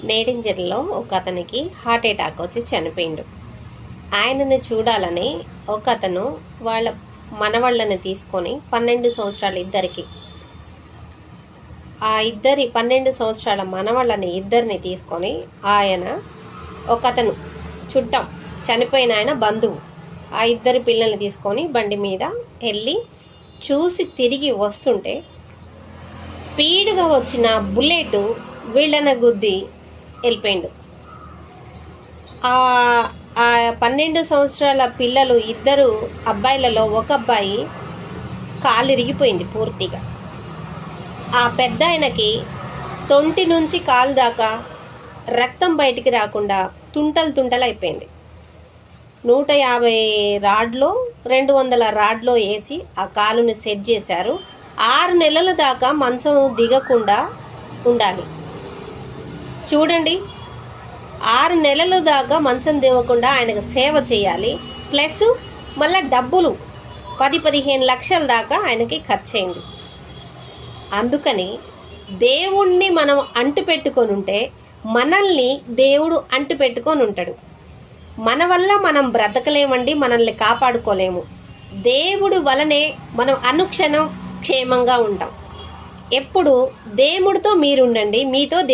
నేడింజర్లో ఒక అతనికి heart attack వచ్చి చనిపోయిండు. ఆయనని చూడాలని ఒక అతను వాళ్ళ మనవాళ్ళని తీసుకొని 12 సంవత్సరాలు ఇద్దరికి, ఆ 12 సంవత్సరాల మనవాళ్ళని ఇద్దరిని తీసుకొని ఆయన ఒక అతను చుట్టం చనిపోయిన ఆయన బంధువు ఆ ఇద్దరి పిల్లల్ని తీసుకొని బండి మీద వెళ్ళి చూసి తిరిగి వస్తుంటే స్పీడ్గా వచ్చిన బుల్లెట్ వీళ్ళని గుద్ది వెళ్ళిపోయిండు. ఆ 12 సంవత్సరాల పిల్లలు ఇద్దరు అబ్బాయిలలో ఒక అబ్బాయి కాలు ఇరిగిపోయింది పూర్తిగా. ఆ పెద్ద ఆయనకి తొంటి నుంచి కాలు దాకా రక్తం బయటికి రాకుండా తుంటలు అయిపోయింది. 150 రాడ్లో 200 రాడ్లో వేసి ఆ కాలుని సెట్ చేశారు. 6 నెలల దాకా మంచం దిగకుండా ఉండాలి. చూడండి, 6 నెలల దాకా మంచం దిగకుండా ఆయనకు సేవ చేయాలి. ప్లస్ మళ్ళీ డబ్బులు 10-15 లక్షల దాకా ఆయనకి ఖర్చయింది. అందుకని దేవుణ్ణి మనం అంటు పెట్టుకొని ఉంటే మనల్ని దేవుడు అంటు పెట్టుకొని ఉంటాడు. మన వల్ల మనం బ్రతకలేమండి, మనల్ని కాపాడుకోలేము. దేవుడు వలనే మనం అనుక్షణం క్షేమంగా ఉంటాం. ఎప్పుడు దేవుడితో మీరుండండి, మీతో దేవుడు.